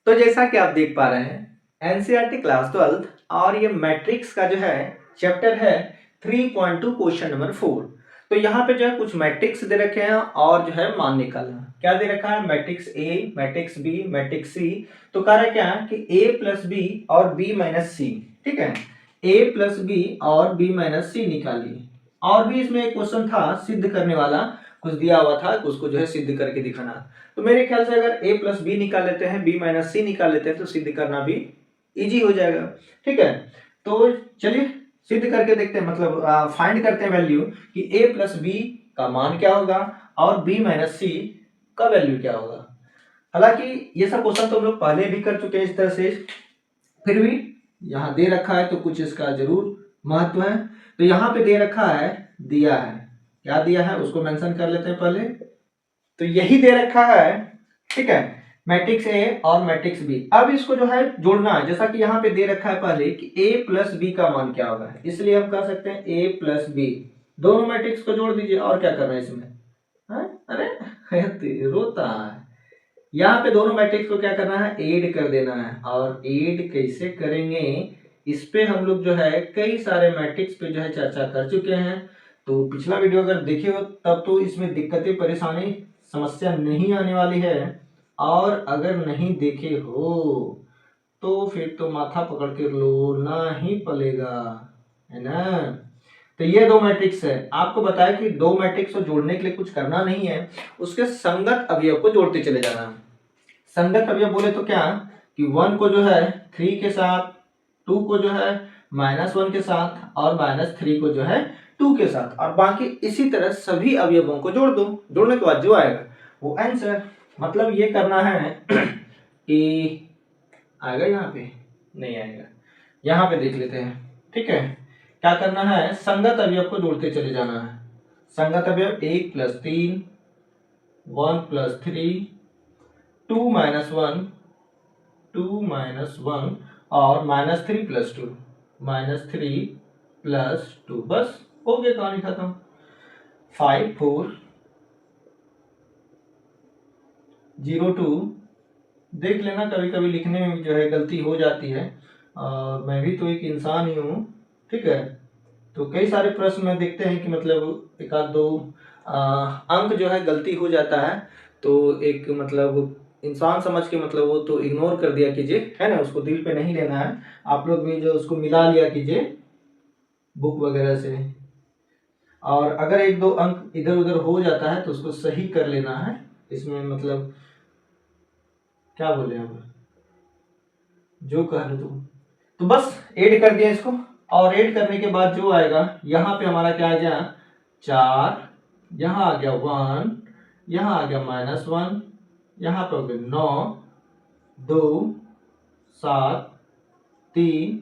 तो जैसा कि आप देख पा रहे हैं एनसीईआरटी क्लास 12 और ये मैट्रिक्स का जो है चैप्टर है 3.2 क्वेश्चन नंबर 4। तो यहाँ पे जो है कुछ मैट्रिक्स दे रखे हैं और जो है मान निकालना। क्या दे रखा है? Matrix A, matrix B, matrix C. तो कह रहा है क्या कि ए प्लस बी और बी माइनस सी। ठीक है, ए प्लस बी और बी माइनस सी निकालिए। और भी इसमें एक क्वेश्चन था सिद्ध करने वाला, कुछ दिया हुआ था, उसको जो है सिद्ध करके दिखाना। तो मेरे ख्याल से अगर a प्लस बी निकाल लेते हैं, b माइनस सी निकाल लेते हैं तो सिद्ध करना भी इजी हो जाएगा। ठीक है, तो चलिए सिद्ध करके देखते हैं, मतलब फाइंड करते हैं वैल्यू कि a प्लस बी का मान क्या होगा और b माइनस सी का वैल्यू क्या होगा। हालांकि ये सब क्वेश्चन तो हम लोग पहले भी कर चुके हैं इस तरह से, फिर भी यहाँ दे रखा है तो कुछ इसका जरूर महत्व है। तो यहाँ पे दे रखा है, दिया है, क्या दिया है उसको मेंशन कर लेते हैं पहले। तो यही दे रखा है, ठीक है, मैट्रिक्स ए और मैट्रिक्स बी। अब इसको जो है जोड़ना है, जैसा कि यहाँ पे दे रखा है पहले कि ए प्लस बी का मान क्या होगा, इसलिए हम कह सकते हैं ए प्लस बी। दोनों मैट्रिक्स को जोड़ दीजिए, और क्या करना है इसमें? अरे रोता है। यहाँ पे दोनों मैट्रिक्स को क्या करना है? ऐड कर देना है। और ऐड कैसे करेंगे इस पे हम लोग जो है कई सारे मैट्रिक्स पे जो है चर्चा कर चुके हैं। तो पिछला वीडियो अगर देखे हो तब तो इसमें दिक्कतें परेशानी समस्या नहीं आने वाली है, और अगर नहीं देखे हो तो फिर तो माथा पकड़ के रोना ही पड़ेगा, है ना। तो ये दो मैट्रिक्स है, आपको बताया कि दो मैट्रिक्स को जोड़ने के लिए कुछ करना नहीं है, उसके संगत अवयव को जोड़ते चले जाना। संगत अवयव बोले तो क्या कि 1 को जो है 3 के साथ, 2 को जो है -1 के साथ और -3 को जो है 2 के साथ, और बाकी इसी तरह सभी अवयवों को जोड़ दो। जोड़ने के बाद जो आएगा वो आंसर। मतलब ये करना है कि आएगा, यहाँ पे नहीं आएगा, यहाँ पे देख लेते हैं। ठीक है, क्या करना है? संगत अवयव को जोड़ते चले जाना है। संगत अवयव 1 + 3, 1 + 3, 2 - 1, 2 - 1 और -3 + 2, -3 + 2। बस हो गया, कहानी खत्म। 5 4 0 2। देख लेना, कभी कभी लिखने में जो है गलती हो जाती है, और मैं भी तो एक इंसान ही हूँ। ठीक है, तो कई सारे प्रश्न में देखते हैं कि मतलब एक आध दो अंक जो है गलती हो जाता है, तो एक मतलब इंसान समझ के मतलब वो तो इग्नोर कर दिया कीजिए, है ना, उसको दिल पे नहीं लेना है। आप लोग भी जो उसको मिला लिया कीजिए बुक वगैरह से, और अगर एक दो अंक इधर उधर हो जाता है तो उसको सही कर लेना है। इसमें मतलब क्या बोले, अब जो कह रहे तुम, तो बस ऐड कर दिया इसको। और ऐड करने के बाद जो आएगा यहाँ पे हमारा क्या आ गया 4, यहाँ आ गया 1, यहाँ आ गया -1, यहाँ पे हो गया 9, 2 7 3,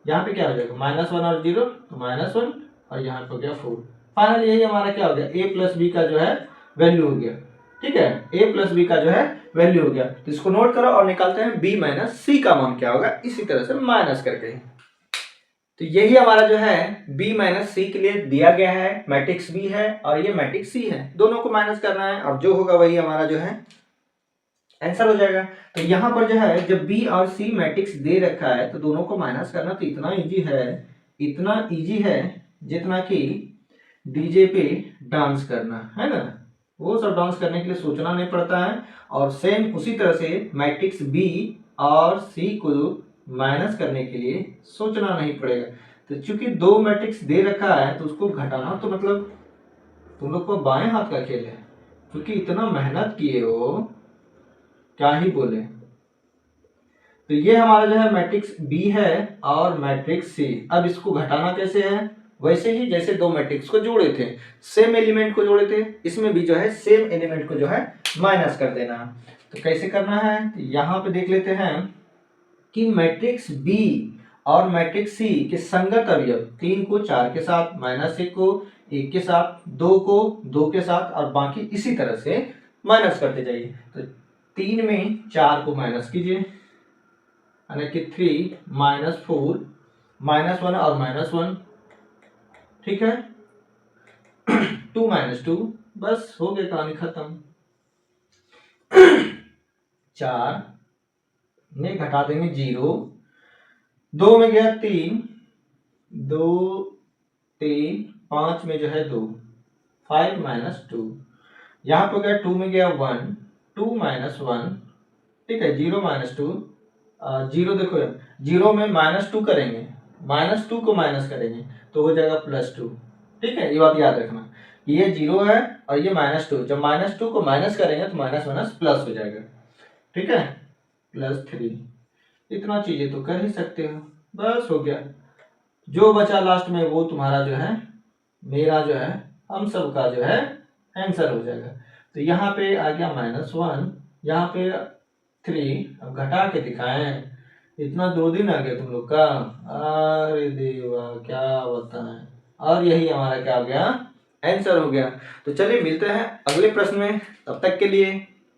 यहाँ पे क्या हो जाएगा -1 और 0 तो -1, और यहाँ पे हो गया 4। फाइनल यही हमारा क्या हो गया a प्लस बी का जो है वैल्यू हो गया। ठीक है, a प्लस बी का जो है वैल्यू हो गया। तो इसको नोट करो और निकालते हैं b माइनस सी का मान क्या होगा, इसी तरह से माइनस करके। तो यही हमारा जो है b माइनस सी के लिए दिया गया है, मैट्रिक्स b है और ये मैट्रिक्स c है, दोनों को माइनस करना है, और जो होगा वही हमारा जो है आंसर हो जाएगा। तो यहाँ पर जो है जब b और c मैट्रिक्स दे रखा है तो दोनों को माइनस करना तो इतना इजी है, इतना इजी है जितना कि डीजे पे डांस करना, है ना। वो सब डांस करने के लिए सोचना नहीं पड़ता है, और सेम उसी तरह से मैट्रिक्स b और c को माइनस करने के लिए सोचना नहीं पड़ेगा। तो चूंकि दो मैट्रिक्स दे रखा है तो उसको घटाना तो मतलब तुम लोग को बाएं हाथ का खेल है, क्योंकि इतना मेहनत किए हो, क्या ही बोले। तो ये हमारा जो है मैट्रिक्स B है और मैट्रिक्स C। अब इसको घटाना कैसे है? वैसे ही जैसे दो मैट्रिक्स को जोड़े थे, सेम एलिमेंट को जोड़े थे, इसमें भी जो है सेम एलिमेंट को जो है माइनस कर देना। तो कैसे करना है? तो यहाँ पे देख लेते हैं कि मैट्रिक्स B और मैट्रिक्स C के संगत अवयव 3 को 4 के साथ, -1 को 1 के साथ, 2 को 2 के साथ, और बाकी इसी तरह से माइनस करते जाइए। तो 3 में 4 को माइनस कीजिए, यानी कि 3 -4 -1 और -1। ठीक है, 2 - 2, बस हो गया, कहानी खत्म। 4 में घटा देंगे 0, 2 में गया 3, 2 3, 5 में जो है 2, 5 माइनस 2, यहाँ पे गया 2 में गया 1, 2 माइनस 1, ठीक है, 0 माइनस 2, 0 देखो 0 में -2 करेंगे, -2 को माइनस करेंगे तो हो जाएगा +2, ठीक है, ये बात याद रखना, ये 0 है और ये -2, जब -2 को माइनस करेंगे तो माइनस माइनस प्लस हो जाएगा, ठीक है, +3, इतना चीजें तो कर ही सकते हो, बस हो गया। जो बचा लास्ट में वो तुम्हारा जो है, मेरा जो है, हम सब का जो है आंसर हो जाएगा। तो यहाँ पे आ गया -1, यहाँ पे 3, अब घटा के दिखाएं, इतना 2 दिन आ गया तुम लोग का, अरे देवा क्या बताएं, और यही हमारा क्या हो गया, आंसर हो गया। तो चलिए मिलते हैं अगले प्रश्न में, तब तक के लिए